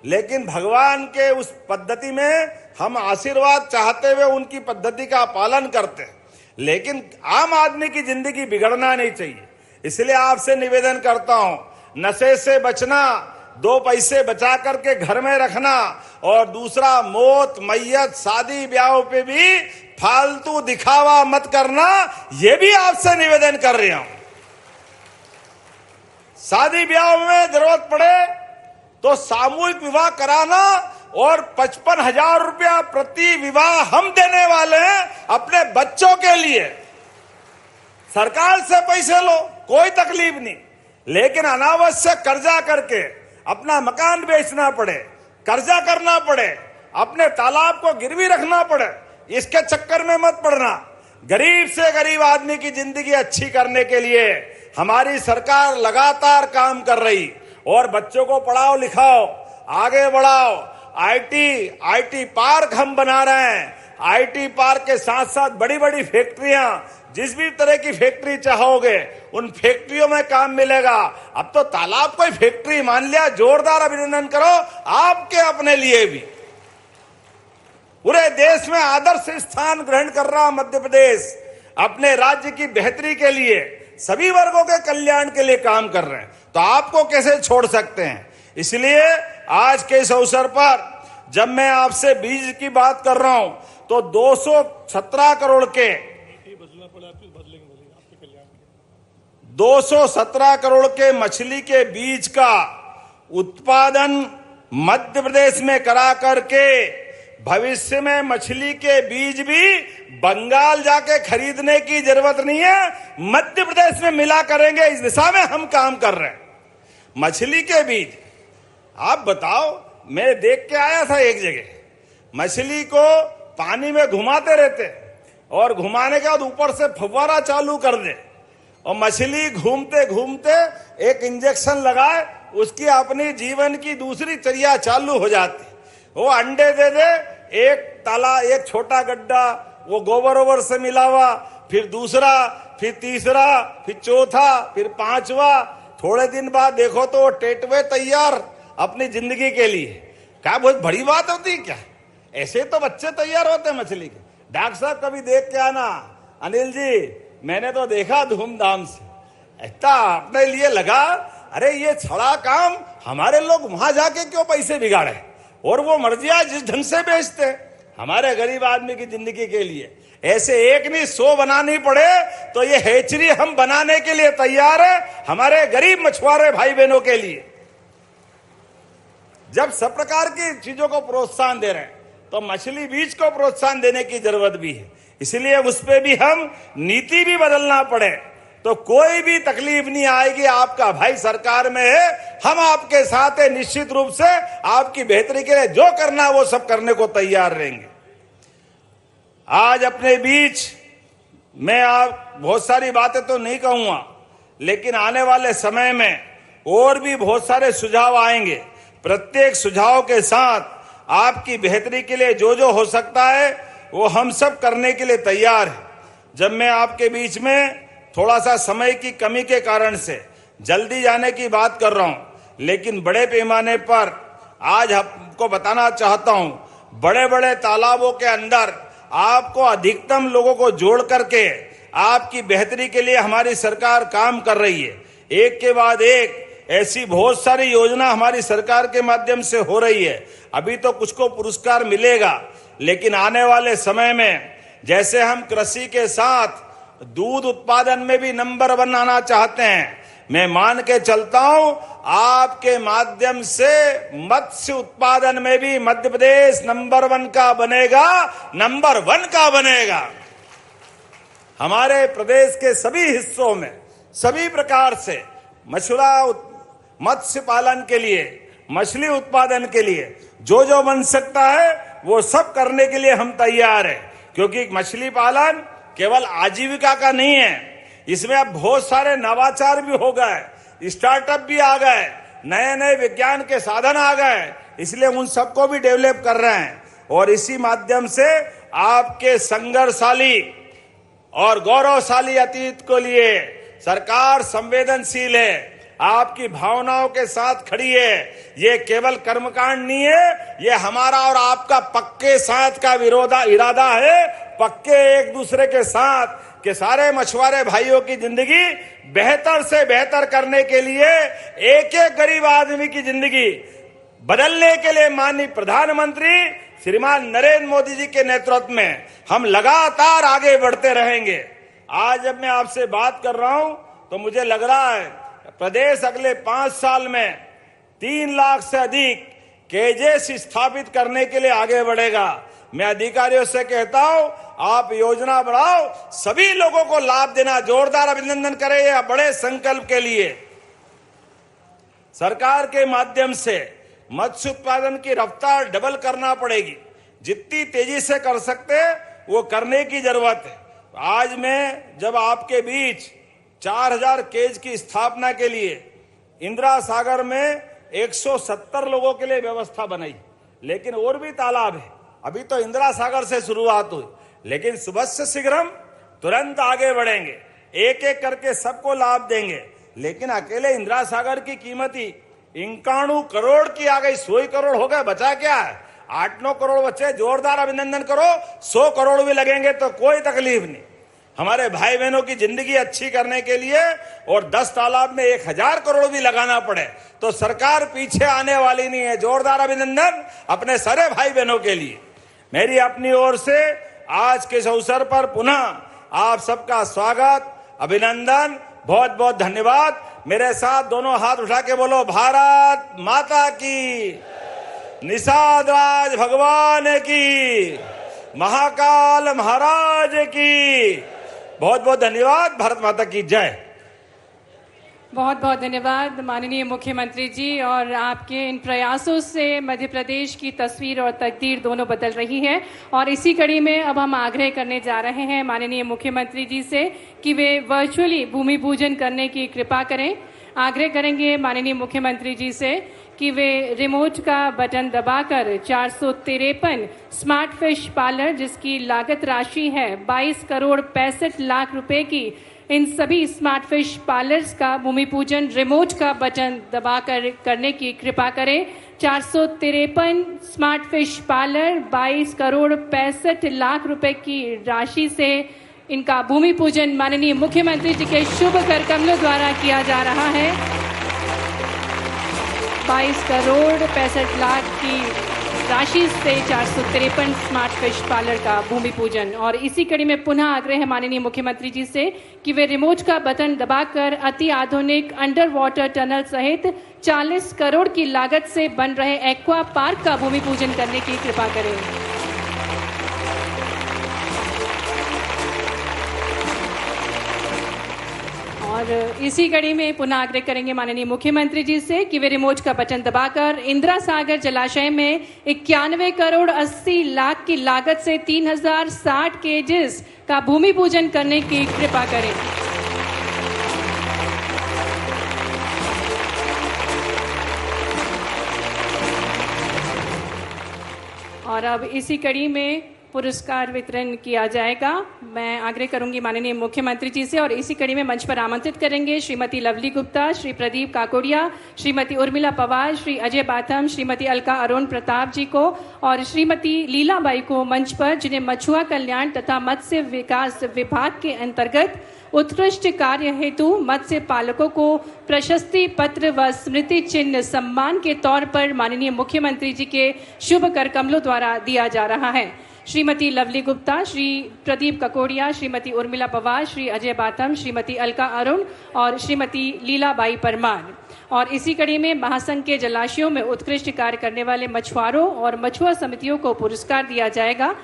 लेकिन भगवान के उस पद्धति में हम आशीर्वाद चाहते हुए उनकी पद्धति का पालन करते हैं, लेकिन आम आदमी की जिंदगी बिगड़ना नहीं चाहिए। इसलिए आपसे निवेदन करता हूं, नशे से बचना, 2 पैसे बचा करके घर में रखना, और दूसरा मौत, मैयत, शादी ब्याह पे भी फालतू दिखावा मत करना, यह भी आपसे निवेदन कर रहा हूं। शादी ब्याह में जरूरत पड़े तो सामूहिक विवाह कराना, और 55,000 रुपया प्रति विवाह हम देने वाले हैं अपने बच्चों के लिए। सरकार से पैसे लो, कोई तकलीफ नहीं, लेकिन अनावश्यक कर्जा करके अपना मकान बेचना पड़े, कर्जा करना पड़े, अपने तालाब को गिरवी रखना पड़े, इसके चक्कर में मत पड़ना। गरीब से गरीब आदमी की जिंदगी अच्छी करने के लिए हमारी सरकार लगातार काम कर रही, और बच्चों को पढ़ाओ लिखाओ, आगे बढ़ाओ। आईटी पार्क हम बना रहे हैं। आईटी पार्क के साथ साथ बड़ी बड़ी फैक्ट्रियां, जिस भी तरह की फैक्ट्री चाहोगे उन फैक्ट्रियों में काम मिलेगा। अब तो तालाब कोई फैक्ट्री मान लिया, जोरदार अभिनंदन करो आपके अपने लिए भी। पूरे देश में आदर्श स्थान ग्रहण कर रहा मध्य प्रदेश अपने राज्य की बेहतरी के लिए, सभी वर्गों के कल्याण के लिए काम कर रहे हैं, तो आपको कैसे छोड़ सकते हैं। इसलिए आज के इस अवसर पर जब मैं आपसे बीज की बात कर रहा हूं तो 217 करोड़ के 217 करोड़ के मछली के बीज का उत्पादन मध्य प्रदेश में करा करके भविष्य में मछली के बीज भी बंगाल जाके खरीदने की जरूरत नहीं है, मध्य प्रदेश में मिला करेंगे। इस दिशा में हम काम कर रहे हैं। मछली के बीज आप बताओ, मैं देख के आया था एक जगह, मछली को पानी में घुमाते रहते और घुमाने के बाद ऊपर से फव्वारा चालू कर दे, और मछली घूमते घूमते एक इंजेक्शन लगाए, उसकी अपनी जीवन की दूसरी चर्या चालू हो जाती। वो अंडे दे दे, एक छोटा गड्ढा वो गोबर ओबर से मिला हुआ, फिर दूसरा, फिर तीसरा, फिर चौथा, फिर 5वां। थोड़े दिन बाद देखो तो वो टेटवे तैयार अपनी जिंदगी के लिए। क्या बहुत बड़ी बात होती है क्या? ऐसे तो बच्चे तैयार होते हैं मछली के। डॉक्टर साहब कभी देख के आना। अनिल जी, मैंने तो देखा धूमधाम से, इतना अपने लिए लगा, अरे ये छड़ा काम हमारे लोग वहां जाके क्यों पैसे बिगाड़े, और वो मर्जियां जिस ढंग से बेचते हैं हमारे गरीब आदमी की जिंदगी के लिए। ऐसे एक नहीं 100 बनानी पड़े तो ये हैचरी हम बनाने के लिए तैयार है हमारे गरीब मछुआरे भाई बहनों के लिए। जब सब प्रकार की चीजों को प्रोत्साहन दे रहे हैं तो मछली बीज को प्रोत्साहन देने की जरूरत भी है, इसलिए उस पर भी हम नीति भी बदलना पड़े तो कोई भी तकलीफ नहीं आएगी। आपका भाई सरकार में है, हम आपके साथ है, निश्चित रूप से आपकी बेहतरी के लिए जो करना वो सब करने को तैयार रहेंगे। आज अपने बीच मैं आप बहुत सारी बातें तो नहीं कहूंगा, लेकिन आने वाले समय में और भी बहुत सारे सुझाव आएंगे। प्रत्येक सुझाव के साथ आपकी बेहतरी के लिए जो जो हो सकता है वो हम सब करने के लिए तैयार है। जब मैं आपके बीच में थोड़ा सा समय की कमी के कारण से जल्दी जाने की बात कर रहा हूं, लेकिन बड़े पैमाने पर आज आपको बताना चाहता हूं, बड़े बड़े तालाबों के अंदर आपको अधिकतम लोगों को जोड़ करके आपकी बेहतरी के लिए हमारी सरकार काम कर रही है। एक के बाद एक ऐसी बहुत सारी योजना हमारी सरकार के माध्यम से हो रही है। अभी तो कुछ को पुरस्कार मिलेगा, लेकिन आने वाले समय में जैसे हम कृषि के साथ दूध उत्पादन में भी नंबर 1 आना चाहते हैं, मैं मान के चलता हूं आपके माध्यम से मत्स्य उत्पादन में भी मध्य प्रदेश नंबर 1 का बनेगा, नंबर 1 का बनेगा। हमारे प्रदेश के सभी हिस्सों में सभी प्रकार से मत्स्य पालन के लिए, मछली उत्पादन के लिए जो जो बन सकता है वो सब करने के लिए हम तैयार हैं, क्योंकि मछली पालन केवल आजीविका का नहीं है, इसमें अब बहुत सारे नवाचार भी हो गए, स्टार्टअप भी आ गए, नए नए विज्ञान के साधन आ गए, इसलिए उन सबको भी डेवलप कर रहे हैं। और इसी माध्यम से आपके संघर्षशाली और गौरवशाली अतीत को लिए सरकार संवेदनशील है, आपकी भावनाओं के साथ खड़ी है। ये केवल कर्मकांड नहीं है, ये हमारा और आपका पक्के साथ का इरादा है, पक्के एक दूसरे के साथ के सारे मछुआरे भाइयों की जिंदगी बेहतर से बेहतर करने के लिए, एक एक गरीब आदमी की जिंदगी बदलने के लिए माननीय प्रधानमंत्री श्रीमान नरेंद्र मोदी जी के नेतृत्व में हम लगातार आगे बढ़ते रहेंगे। आज जब मैं आपसे बात कर रहा हूं तो मुझे लग रहा है प्रदेश अगले 5 साल में 3 लाख से अधिक केजेस स्थापित करने के लिए आगे बढ़ेगा। मैं अधिकारियों से कहता हूं आप योजना बढ़ाओ, सभी लोगों को लाभ देना। जोरदार अभिनंदन करें यह बड़े संकल्प के लिए। सरकार के माध्यम से मत्स्य उत्पादन की रफ्तार डबल करना पड़ेगी, जितनी तेजी से कर सकते वो करने की जरूरत है। आज मैं जब आपके बीच 4000 केज की स्थापना के लिए इंदिरा सागर में 170 लोगों के लिए व्यवस्था बनाई, लेकिन और भी तालाब है। अभी तो इंदिरा सागर से शुरुआत हुई, लेकिन सुबह से शीघ्र तुरंत आगे बढ़ेंगे, एक एक करके सबको लाभ देंगे। लेकिन अकेले इंदिरा सागर की कीमत ही 91 करोड़ की आ गई, 100 करोड़ हो गए, बचा क्या है? 8-9 करोड़ बचे। जोरदार अभिनंदन करो। 100 करोड़ भी लगेंगे तो कोई तकलीफ नहीं। हमारे भाई बहनों की जिंदगी अच्छी करने के लिए और 10 तालाब में 1000 करोड़ भी लगाना पड़े तो सरकार पीछे आने वाली नहीं है। जोरदार अभिनंदन अपने सारे भाई बहनों के लिए। मेरी अपनी ओर से आज के इस अवसर पर पुनः आप सबका स्वागत, अभिनंदन, बहुत बहुत धन्यवाद। मेरे साथ दोनों हाथ उठा के बोलो भारत माता की, निषाद राज भगवान की, महाकाल महाराज की। बहुत बहुत धन्यवाद। भारत माता की जय। बहुत बहुत धन्यवाद माननीय मुख्यमंत्री जी। और आपके इन प्रयासों से मध्य प्रदेश की तस्वीर और तकदीर दोनों बदल रही है। और इसी कड़ी में अब हम आग्रह करने जा रहे हैं माननीय मुख्यमंत्री जी से कि वे वर्चुअली भूमि पूजन करने की कृपा करें। आग्रह करेंगे माननीय मुख्यमंत्री जी से कि वे रिमोट का बटन दबाकर 453 स्मार्ट फिश पार्लर, जिसकी लागत राशि है 22 करोड़ 65 लाख रुपए की, इन सभी स्मार्ट फिश पार्लर्स का भूमि पूजन रिमोट का बटन दबाकर करने की कृपा करें। 453 smart fish parlour 22 crore 65 lakh रुपए की राशि से इनका भूमि पूजन माननीय मुख्यमंत्री जी के शुभ कर कमलों द्वारा किया जा रहा है। 22 करोड़ 65 लाख की राशि से 453 स्मार्ट फिश पार्लर का भूमि पूजन। और इसी कड़ी में पुनः आग्रह है माननीय मुख्यमंत्री जी से कि वे रिमोट का बटन दबाकर अति आधुनिक अंडर वाटर टनल सहित 40 करोड़ की लागत से बन रहे एक्वा पार्क का भूमि पूजन करने की कृपा करें। और इसी कड़ी में पुनः आग्रह करेंगे माननीय मुख्यमंत्री जी से कि वे रिमोट का बटन दबाकर इंदिरा सागर जलाशय में 91 करोड़ 80 लाख की लागत से 3060 केजेस का भूमि पूजन करने की कृपा करें। और अब इसी कड़ी में पुरस्कार वितरण किया जाएगा। मैं आग्रह करूंगी माननीय मुख्यमंत्री जी से और इसी कड़ी में मंच पर आमंत्रित करेंगे श्रीमती लवली गुप्ता, श्री प्रदीप काकोड़िया, श्रीमती उर्मिला पवार, श्री अजय बाथम, श्रीमती अलका अरुण प्रताप जी को और श्रीमती लीलाबाई को मंच पर, जिन्हें मछुआ कल्याण तथा मत्स्य विकास विभाग के अंतर्गत उत्कृष्ट कार्य हेतु मत्स्य पालकों को प्रशस्ति पत्र व स्मृति चिन्ह सम्मान के तौर पर माननीय मुख्यमंत्री जी के शुभ कर कमलों द्वारा दिया जा रहा है। श्रीमती लवली गुप्ता, श्री प्रदीप ककोड़िया, श्रीमती उर्मिला पवार, श्री अजय बाथम, श्रीमती अलका अरुण और श्रीमती लीलाबाई परमार। और इसी कड़ी में महासंघ के जलाशयों में उत्कृष्ट कार्य करने वाले मछुआरों और मछुआ समितियों को पुरस्कार दिया जाएगा।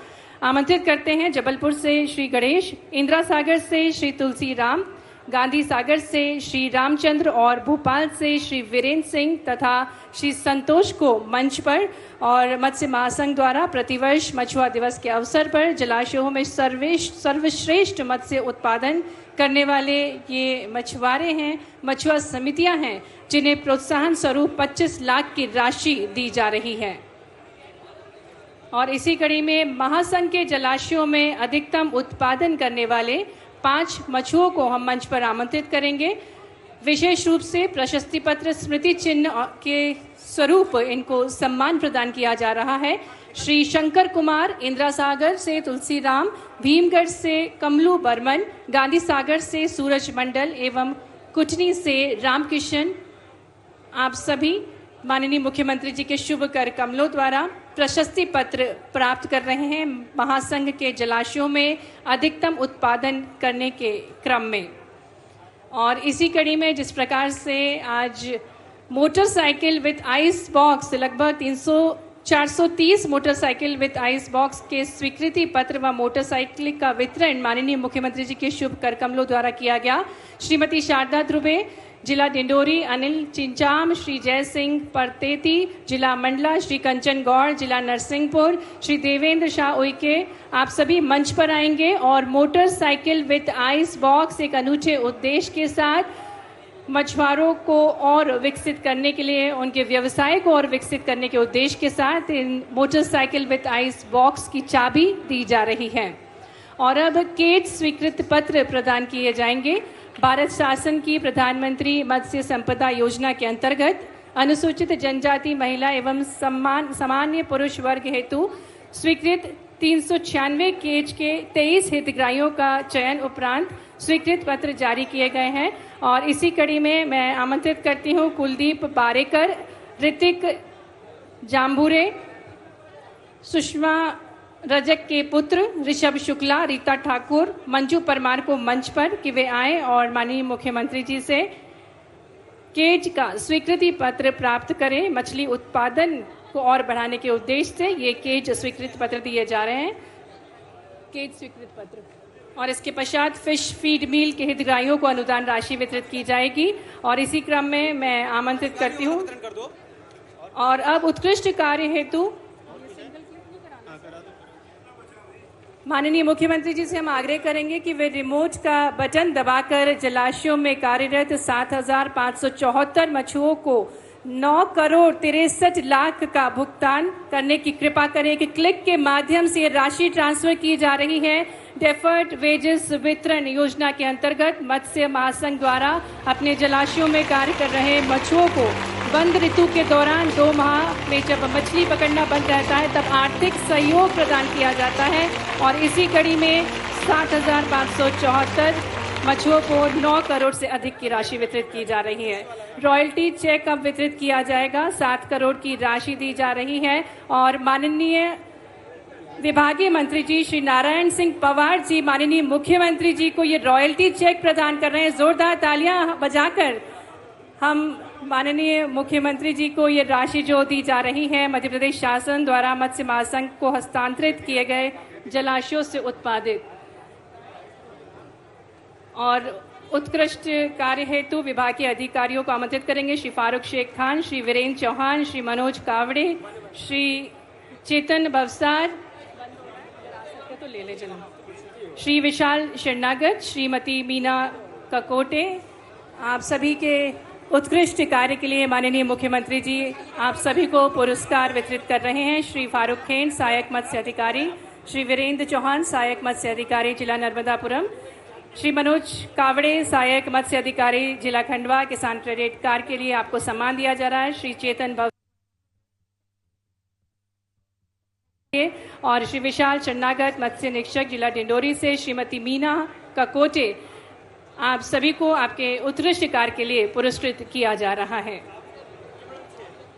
आमंत्रित करते हैं जबलपुर से श्री गणेश, इंदिरा सागर से श्री तुलसी राम, गांधी सागर से श्री रामचंद्र और भोपाल से श्री वीरेंद्र सिंह तथा श्री संतोष को मंच पर। और मत्स्य महासंघ द्वारा प्रतिवर्ष मछुआ दिवस के अवसर पर जलाशयों में सर्वश्रेष्ठ मत्स्य उत्पादन करने वाले ये मछुआरे हैं, मछुआ समितियां हैं, जिन्हें प्रोत्साहन स्वरूप 25 लाख की राशि दी जा रही है। और इसी कड़ी में महासंघ के जलाशयों में अधिकतम उत्पादन करने वाले 5 मछुओं को हम मंच पर आमंत्रित करेंगे। विशेष रूप से प्रशस्ति पत्र स्मृति चिन्ह के स्वरूप इनको सम्मान प्रदान किया जा रहा है। श्री शंकर कुमार, इंदिरा सागर से तुलसी राम, भीमगढ़ से कमलू बर्मन, गांधी सागर से सूरज मंडल एवं कुटनी से रामकिशन, आप सभी माननीय मुख्यमंत्री जी के शुभ कर कमलों द्वारा प्रशस्ति पत्र प्राप्त कर रहे हैं महासंघ के जलाशयों में अधिकतम उत्पादन करने के क्रम में। और इसी कड़ी में जिस प्रकार से आज मोटरसाइकिल विद आइस बॉक्स लगभग 430 मोटरसाइकिल विद आइस बॉक्स के स्वीकृति पत्र व मोटरसाइकिल का वितरण माननीय मुख्यमंत्री जी के शुभ कर कमलों द्वारा किया गया। श्रीमती शारदा ध्रुवे, जिला डिंडोरी, अनिल चिंचाम, श्री जय सिंह परतेती, जिला मंडला, श्री कंचन गौड़, जिला नरसिंहपुर, श्री देवेंद्र शाह उइके, आप सभी मंच पर आएंगे और मोटरसाइकिल विद आइस बॉक्स एक अनूठे उद्देश्य के साथ मछुआरों को और विकसित करने के लिए, उनके व्यवसाय को और विकसित करने के उद्देश्य के साथ इन मोटरसाइकिल विद आइस बॉक्स की चाबी दी जा रही है। और अब केज स्वीकृत पत्र प्रदान किए जाएंगे। भारत शासन की प्रधानमंत्री मत्स्य संपदा योजना के अंतर्गत अनुसूचित जनजाति महिला एवं सामान्य पुरुष वर्ग हेतु स्वीकृत 396 केज के 23 हितग्राहियों का चयन उपरांत स्वीकृत पत्र जारी किए गए हैं। और इसी कड़ी में मैं आमंत्रित करती हूं कुलदीप बारेकर, ऋतिक जाम्बुरे, सुषमा रजक के पुत्र ऋषभ शुक्ला, रीता ठाकुर, मंजू परमार को मंच पर कि वे आए और माननीय मुख्यमंत्री जी से केज का स्वीकृति पत्र प्राप्त करें। मछली उत्पादन को और बढ़ाने के उद्देश्य से ये केज स्वीकृत पत्र दिए जा रहे हैं, केज स्वीकृत पत्र। और इसके पश्चात फिश फीड मिल के हितग्राहियों को अनुदान राशि वितरित की जाएगी। और इसी क्रम में मैं आमंत्रित करती हूँ और अब उत्कृष्ट कार्य हेतु माननीय मुख्यमंत्री जी से हम आग्रह करेंगे कि वे रिमोट का बटन दबाकर जलाशयों में कार्यरत 7,574 मछुओं को 9 करोड़ 63 लाख का भुगतान करने की कृपा करें कि क्लिक के माध्यम से राशि ट्रांसफर की जा रही है। डेफर्ड वेजेस वितरण योजना के अंतर्गत मत्स्य महासंघ द्वारा अपने जलाशयों में कार्य कर रहे मछुओं को बंद ऋतु के दौरान 2 माह में जब मछली पकड़ना बंद रहता है तब आर्थिक सहयोग प्रदान किया जाता है। और इसी कड़ी में 7,574 मछुओं को 9 करोड़ से अधिक की राशि वितरित की जा रही है। रॉयल्टी चेक अब वितरित किया जाएगा। 7 करोड़ की राशि दी जा रही है और माननीय विभागीय मंत्री जी श्री नारायण सिंह पवार जी माननीय मुख्यमंत्री जी को ये रॉयल्टी चेक प्रदान कर रहे हैं। जोरदार तालियां बजाकर हम माननीय मुख्यमंत्री जी को ये राशि जो दी जा रही है मध्य प्रदेश शासन द्वारा मत्स्य महासंघ को हस्तांतरित किए गए जलाशयों से उत्पादित और उत्कृष्ट कार्य हेतु विभाग के अधिकारियों को आमंत्रित करेंगे। श्री फारूक शेख खान, श्री वीरेंद्र चौहान, श्री मनोज कावड़े, श्री चेतन बवसार, तो ले ले चलो, श्री विशाल शरणागत, श्रीमती मीना ककोटे, आप सभी के उत्कृष्ट कार्य के लिए माननीय मुख्यमंत्री जी आप सभी को पुरस्कार वितरित कर रहे हैं। श्री फारूक खेन, सहायक मत्स्य अधिकारी, श्री वीरेंद्र चौहान, सहायक मत्स्य अधिकारी जिला नर्मदापुरम, श्री मनोज कावड़े, सहायक मत्स्य अधिकारी जिला खंडवा, किसान क्रेडिट कार्ड के लिए आपको सम्मान दिया जा रहा है। श्री चेतन और श्री विशाल शरणागत, मत्स्य निरीक्षक जिला डिंडोरी से, श्रीमती मीना ककोटे, आप सभी को आपके उत्कृष्ट कार्य के लिए पुरस्कृत किया जा रहा है।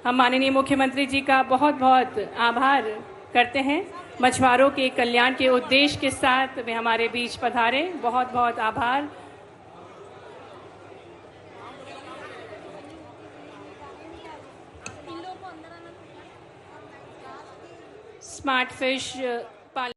हम माननीय मुख्यमंत्री जी का बहुत बहुत आभार करते हैं। मछुआरों के कल्याण के उद्देश्य के साथ वे हमारे बीच पधारे, बहुत बहुत आभार। Smart fish